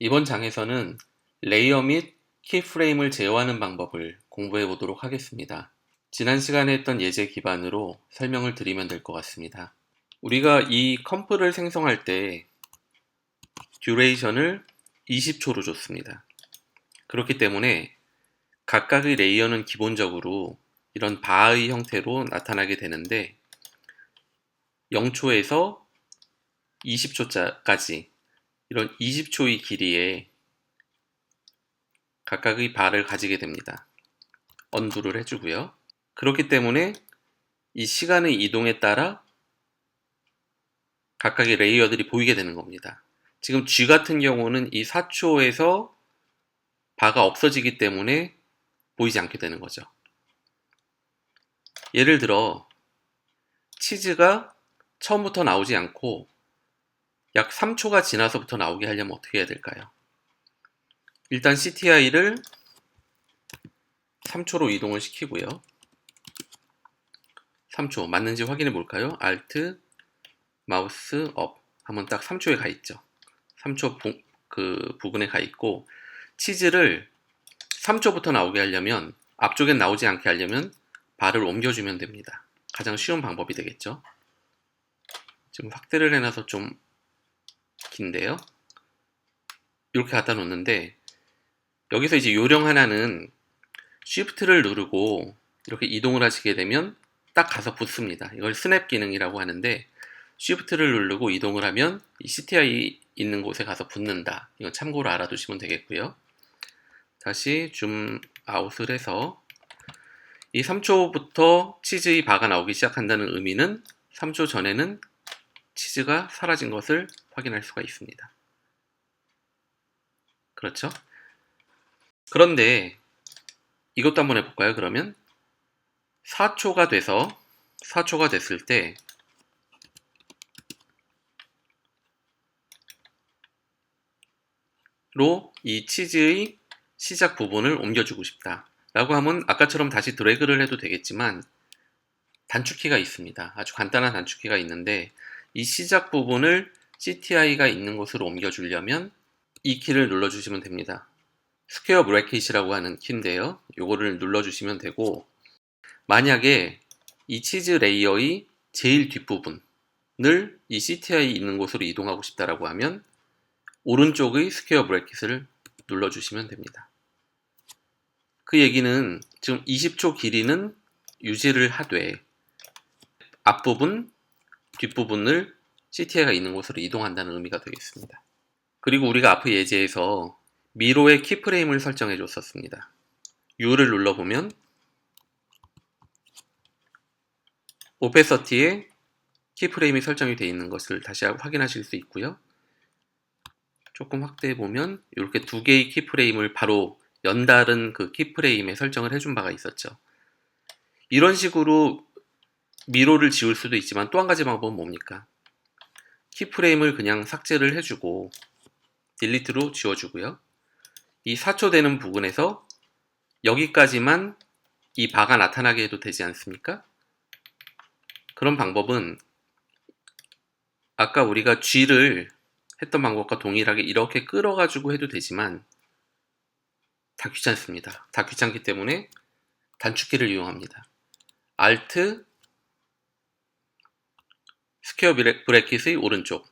이번 장에서는 레이어 및 키프레임을 제어하는 방법을 공부해 보도록 하겠습니다. 지난 시간에 했던 예제 기반으로 설명을 드리면 될 것 같습니다. 우리가 이 컴프를 생성할 때 듀레이션을 20초로 줬습니다. 그렇기 때문에 각각의 레이어는 기본적으로 이런 바의 형태로 나타나게 되는데 0초에서 20초까지 이런 20초의 길이에 각각의 바를 가지게 됩니다. 언두를 해주고요. 그렇기 때문에 이 시간의 이동에 따라 각각의 레이어들이 보이게 되는 겁니다. 지금 G 같은 경우는 이 4초에서 바가 없어지기 때문에 보이지 않게 되는 거죠. 예를 들어 치즈가 처음부터 나오지 않고 약 3초가 지나서부터 나오게 하려면 어떻게 해야 될까요? 일단 CTI를 3초로 이동을 시키고요. 3초 맞는지 확인해 볼까요? Alt 마우스 업 하면 딱 3초에 가 있죠. 3초 그 부분에 가 있고 치즈를 3초부터 나오게 하려면 앞쪽엔 나오지 않게 하려면 바를 옮겨주면 됩니다. 가장 쉬운 방법이 되겠죠. 지금 확대를 해놔서 좀 긴데요. 이렇게 갖다 놓는데 여기서 이제 요령 하나는 Shift를 누르고 이렇게 이동을 하시게 되면 딱 가서 붙습니다. 이걸 스냅 기능이라고 하는데 Shift를 누르고 이동을 하면 이 CTI 있는 곳에 가서 붙는다. 이건 참고로 알아두시면 되겠고요. 다시 줌 아웃을 해서 이 3초부터 치즈의 바가 나오기 시작한다는 의미는 3초 전에는 치즈가 사라진 것을 확인할 수가 있습니다. 그렇죠? 그런데 이것도 한번 해볼까요? 그러면 4초가 됐을 때 이 치즈의 시작 부분을 옮겨주고 싶다 라고 하면 아까처럼 다시 드래그를 해도 되겠지만 단축키가 있습니다. 아주 간단한 단축키가 있는데 이 시작 부분을 CTI가 있는 곳으로 옮겨주려면 이 키를 눌러주시면 됩니다. 스퀘어 브래킷이라고 하는 키인데요. 요거를 눌러주시면 되고 만약에 이 치즈 레이어의 제일 뒷부분을 이 CTI 있는 곳으로 이동하고 싶다라고 하면 오른쪽의 스퀘어 브래킷을 눌러주시면 됩니다. 그 얘기는 지금 20초 길이는 유지를 하되 앞부분, 뒷부분을 CTI가 있는 곳으로 이동한다는 의미가 되겠습니다. 그리고 우리가 앞의 예제에서 미로의 키프레임을 설정해 줬었습니다. U를 눌러보면 오페서티에 키프레임이 설정이 되어 있는 것을 다시 확인하실 수 있고요. 조금 확대해 보면 이렇게 두 개의 키프레임을 바로 연달은 그 키프레임에 설정을 해준 바가 있었죠. 이런 식으로 미로를 지울 수도 있지만 또 한 가지 방법은 뭡니까? 키프레임을 그냥 삭제를 해주고 딜리트로 지워주고요. 이 4초 되는 부분에서 여기까지만 이 바가 나타나게 해도 되지 않습니까? 그런 방법은 아까 우리가 G를 했던 방법과 동일하게 이렇게 끌어가지고 해도 되지만 다 귀찮습니다. 다 귀찮기 때문에 단축키를 이용합니다. Alt 스퀘어 브래킷의 오른쪽을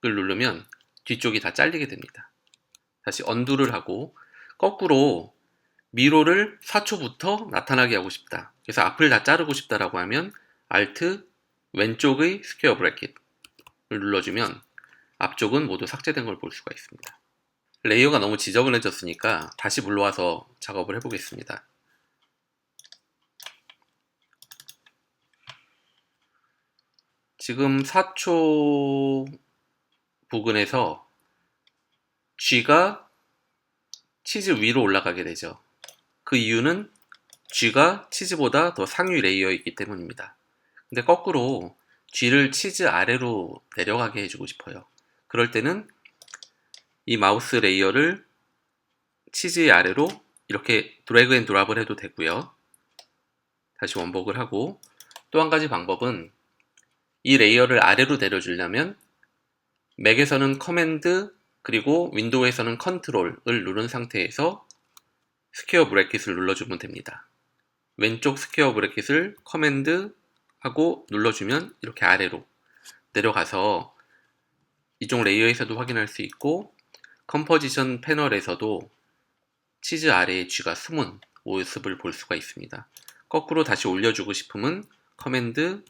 누르면 뒤쪽이 다 잘리게 됩니다. 다시 언두를 하고 거꾸로 미로를 4초부터 나타나게 하고 싶다. 그래서 앞을 다 자르고 싶다라고 하면 Alt 왼쪽의 스퀘어 브래킷을 눌러주면 앞쪽은 모두 삭제된 걸 볼 수가 있습니다. 레이어가 너무 지저분해졌으니까 다시 불러와서 작업을 해보겠습니다. 지금 4초 부근에서 G가 치즈 위로 올라가게 되죠. 그 이유는 G가 치즈보다 더 상위 레이어이기 때문입니다. 근데 거꾸로 G를 치즈 아래로 내려가게 해주고 싶어요. 그럴 때는 이 마우스 레이어를 치즈의 아래로 이렇게 드래그 앤 드랍을 해도 되고요. 다시 원복을 하고 또 한 가지 방법은 이 레이어를 아래로 내려주려면 맥에서는 커맨드 그리고 윈도우에서는 컨트롤을 누른 상태에서 스퀘어 브래킷을 눌러주면 됩니다. 왼쪽 스퀘어 브래킷을 커맨드 하고 눌러주면 이렇게 아래로 내려가서 이쪽 레이어에서도 확인할 수 있고 컴포지션 패널에서도 치즈 아래에 쥐가 숨은 모습을 볼 수가 있습니다. 거꾸로 다시 올려주고 싶으면 커맨드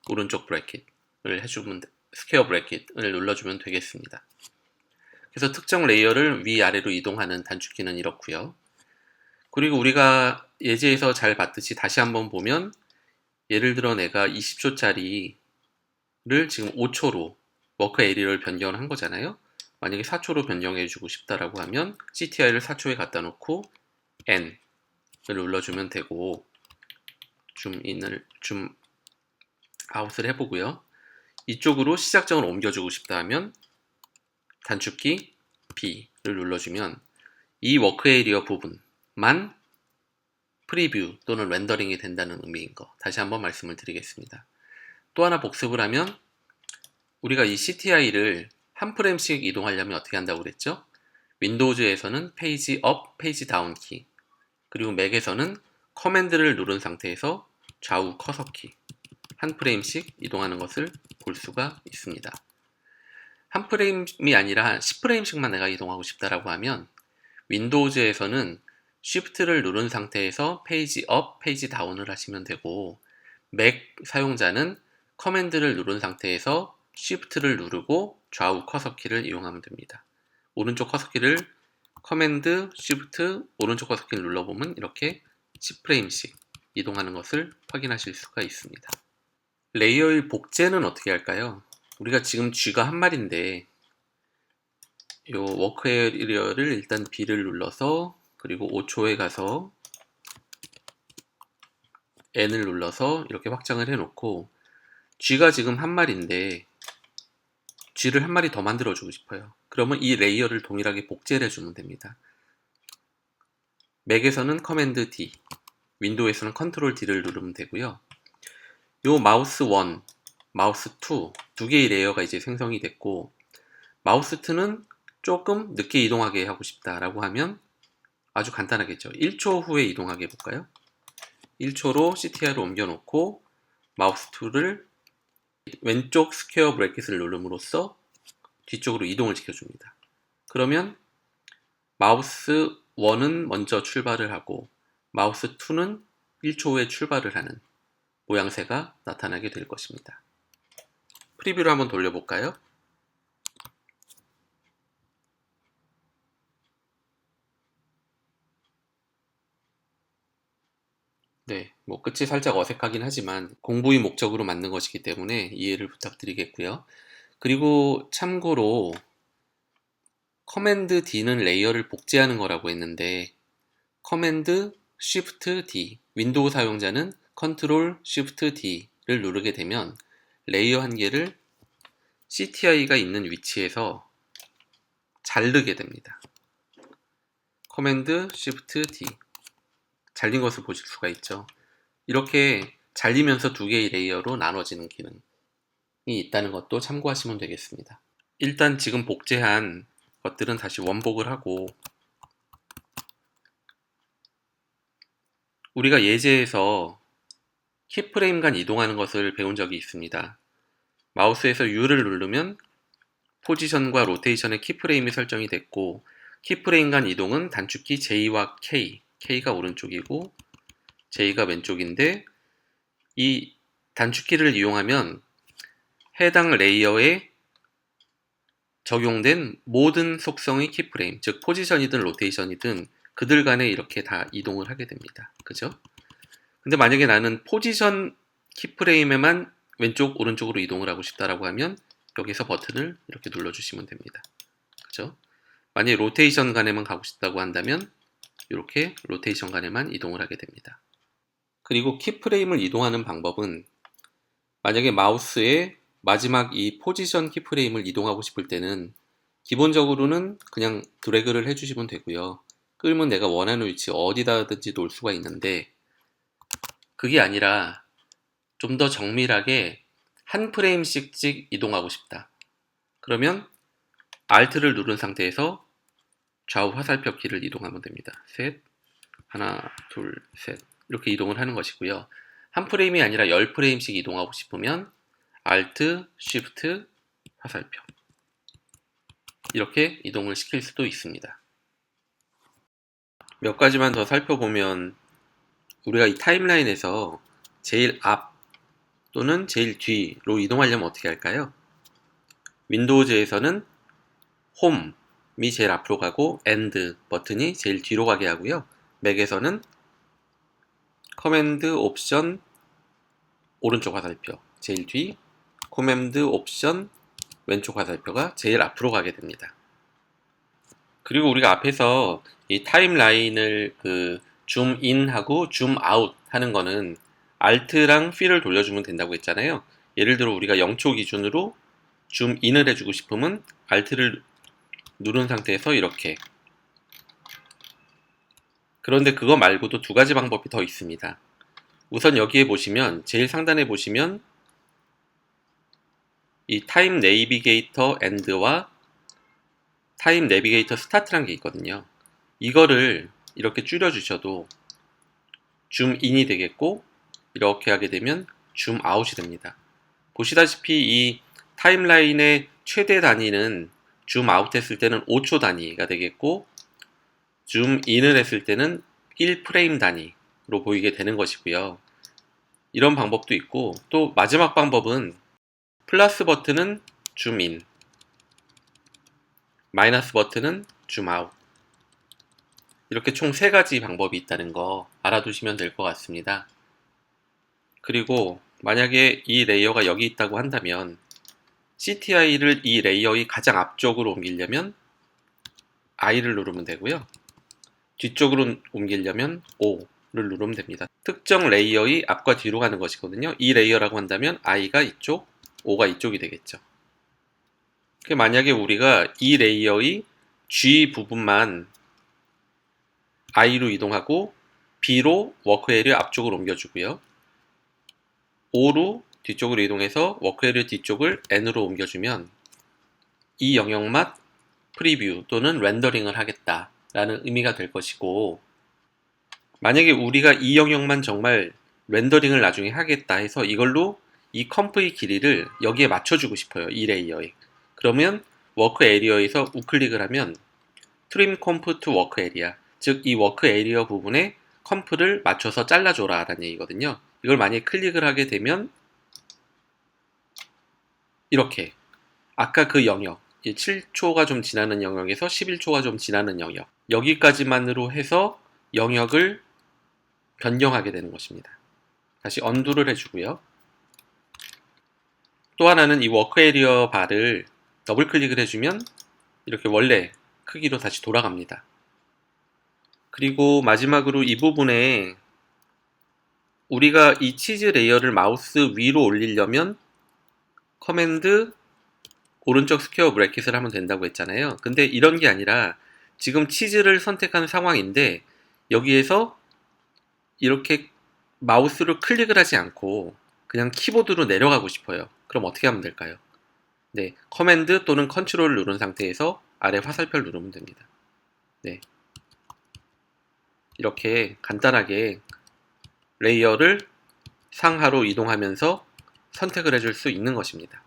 오른쪽 브래킷을 해주면 스퀘어 브래킷을 눌러주면 되겠습니다. 그래서 특정 레이어를 위아래로 이동하는 단축키는 이렇고요. 그리고 우리가 예제에서 잘 봤듯이 다시 한번 보면 예를 들어 내가 20초짜리를 지금 5초로 워크 에리어를 변경을 한 거잖아요. 만약에 4초로 변경해 주고 싶다라고 하면 CTI를 4초에 갖다 놓고 N을 눌러주면 되고 줌 아웃을 해보고요. 이쪽으로 시작점을 옮겨주고 싶다 하면 단축키 B를 눌러주면 이 워크 에리어 부분만 프리뷰 또는 렌더링이 된다는 의미인 거 다시 한번 말씀을 드리겠습니다. 또 하나 복습을 하면 우리가 이 CTI를 한 프레임씩 이동하려면 어떻게 한다고 그랬죠? 윈도우즈에서는 페이지 업, 페이지 다운 키, 그리고 맥에서는 커맨드를 누른 상태에서 좌우 커서 키 한 프레임씩 이동하는 것을 볼 수가 있습니다. 한 프레임이 아니라 10프레임씩만 내가 이동하고 싶다라고 하면 윈도우즈에서는 Shift를 누른 상태에서 페이지 업, 페이지 다운을 하시면 되고 맥 사용자는 커맨드를 누른 상태에서 Shift를 누르고 좌우 커서키를 이용하면 됩니다. 오른쪽 커서키를 커맨드, Shift, 오른쪽 커서키를 눌러보면 이렇게 10프레임씩 이동하는 것을 확인하실 수가 있습니다. 레이어의 복제는 어떻게 할까요? 우리가 지금 G가 한 마리인데 이 워크 에리어를 일단 B를 눌러서 그리고 5초에 가서 N을 눌러서 이렇게 확장을 해놓고 G가 지금 한 마리인데 G를 한 마리 더 만들어주고 싶어요. 그러면 이 레이어를 동일하게 복제를 해주면 됩니다. 맥에서는 커맨드 D, 윈도우에서는 컨트롤 D를 누르면 되고요. 요 마우스 1, 마우스 2, 두 개의 레이어가 이제 생성이 됐고 마우스 2는 조금 늦게 이동하게 하고 싶다라고 하면 아주 간단하겠죠. 1초 후에 이동하게 해볼까요? 1초로 CTR을 옮겨놓고 마우스 2를 왼쪽 스퀘어 브래킷을 누름으로써 뒤쪽으로 이동을 시켜줍니다. 그러면 마우스 1은 먼저 출발을 하고 마우스 2는 1초 후에 출발을 하는 모양새가 나타나게 될 것입니다. 프리뷰를 한번 돌려볼까요? 네, 뭐 끝이 살짝 어색하긴 하지만 공부의 목적으로 만든 것이기 때문에 이해를 부탁드리겠고요. 그리고 참고로 커맨드 D는 레이어를 복제하는 거라고 했는데 커맨드 Shift D, 윈도우 사용자는 컨트롤 Shift D를 누르게 되면 레이어 한 개를 CTI가 있는 위치에서 자르게 됩니다. 커맨드 Shift D 잘린 것을 보실 수가 있죠. 이렇게 잘리면서 두 개의 레이어로 나눠지는 기능이 있다는 것도 참고하시면 되겠습니다. 일단 지금 복제한 것들은 다시 원복을 하고 우리가 예제에서 키프레임 간 이동하는 것을 배운 적이 있습니다. 마우스에서 U를 누르면 포지션과 로테이션의 키프레임이 설정이 됐고 키프레임 간 이동은 단축키 J와 K, K가 오른쪽이고 J가 왼쪽인데 이 단축키를 이용하면 해당 레이어에 적용된 모든 속성의 키프레임, 즉 포지션이든 로테이션이든 그들 간에 이렇게 다 이동을 하게 됩니다. 그죠? 근데 만약에 나는 포지션 키프레임에만 왼쪽, 오른쪽으로 이동을 하고 싶다라고 하면 여기서 버튼을 이렇게 눌러주시면 됩니다. 그죠? 만약에 로테이션 간에만 가고 싶다고 한다면 이렇게 로테이션 간에만 이동을 하게 됩니다. 그리고 키프레임을 이동하는 방법은 만약에 마우스의 마지막 이 포지션 키프레임을 이동하고 싶을 때는 기본적으로는 그냥 드래그를 해주시면 되고요. 끌면 내가 원하는 위치 어디다든지 놓을 수가 있는데 그게 아니라 좀 더 정밀하게 한 프레임씩 이동하고 싶다. 그러면 Alt를 누른 상태에서 좌우 화살표 키를 이동하면 됩니다. 셋, 하나, 둘, 셋 이렇게 이동을 하는 것이고요. 한 프레임이 아니라 10프레임씩 이동하고 싶으면 Alt, Shift, 화살표 이렇게 이동을 시킬 수도 있습니다. 몇 가지만 더 살펴보면 우리가 이 타임라인에서 제일 앞 또는 제일 뒤로 이동하려면 어떻게 할까요? 윈도우즈에서는 홈이 제일 앞으로 가고 엔드 버튼이 제일 뒤로 가게 하고요. 맥에서는 커맨드 옵션 오른쪽 화살표 제일 뒤, 커맨드 옵션 왼쪽 화살표가 제일 앞으로 가게 됩니다. 그리고 우리가 앞에서 이 타임라인을 줌 인하고 줌 아웃 하는 거는 Alt랑 V를 돌려주면 된다고 했잖아요. 예를 들어 우리가 0초 기준으로 줌 인을 해주고 싶으면 Alt를 누른 상태에서 이렇게. 그런데 그거 말고도 두 가지 방법이 더 있습니다. 우선 여기에 보시면 제일 상단에 보시면 이 타임 내비게이터 엔드와 타임 내비게이터 스타트란 게 있거든요. 이거를 이렇게 줄여주셔도 줌 인이 되겠고 이렇게 하게 되면 줌 아웃이 됩니다. 보시다시피 이 타임라인의 최대 단위는 줌 아웃 했을 때는 5초 단위가 되겠고 줌 인을 했을 때는 1프레임 단위로 보이게 되는 것이고요. 이런 방법도 있고 또 마지막 방법은 플러스 버튼은 줌 인, 마이너스 버튼은 줌 아웃 이렇게 총 3가지 방법이 있다는 거 알아두시면 될 것 같습니다. 그리고 만약에 이 레이어가 여기 있다고 한다면 CTI를 이 레이어의 가장 앞쪽으로 옮기려면 I를 누르면 되고요. 뒤쪽으로 옮기려면 O를 누르면 됩니다. 특정 레이어의 앞과 뒤로 가는 것이거든요. 이 레이어라고 한다면 I가 이쪽, O가 이쪽이 되겠죠. 만약에 우리가 이 레이어의 G 부분만 I로 이동하고 B로 워크 에리어 앞쪽으로 옮겨주고요. O로 뒤쪽으로 이동해서 워크 에리어 뒤쪽을 N으로 옮겨주면 이 영역만 프리뷰 또는 렌더링을 하겠다라는 의미가 될 것이고 만약에 우리가 이 영역만 정말 렌더링을 나중에 하겠다 해서 이걸로 이 컴프의 길이를 여기에 맞춰주고 싶어요. 이 레이어에. 그러면 워크 에리어에서 우클릭을 하면 트림 컴프 투 워크 에리어 즉 이 워크 에리어 부분에 컴프를 맞춰서 잘라줘라 라는 얘기거든요. 이걸 만약에 클릭을 하게 되면 이렇게 아까 그 영역 7초가 좀 지나는 영역에서 11초가 좀 지나는 영역 여기까지만으로 해서 영역을 변경하게 되는 것입니다. 다시 언두를 해주고요. 또 하나는 이 워크 에리어 바를 더블 클릭을 해주면 이렇게 원래 크기로 다시 돌아갑니다. 그리고 마지막으로 이 부분에 우리가 이 치즈 레이어를 마우스 위로 올리려면 커맨드 오른쪽 스퀘어 브래킷을 하면 된다고 했잖아요. 근데 이런 게 아니라 지금 치즈를 선택한 상황인데 여기에서 이렇게 마우스로 클릭을 하지 않고 그냥 키보드로 내려가고 싶어요. 그럼 어떻게 하면 될까요? 네, 커맨드 또는 컨트롤을 누른 상태에서 아래 화살표를 누르면 됩니다. 네, 이렇게 간단하게 레이어를 상하로 이동하면서 선택을 해줄 수 있는 것입니다.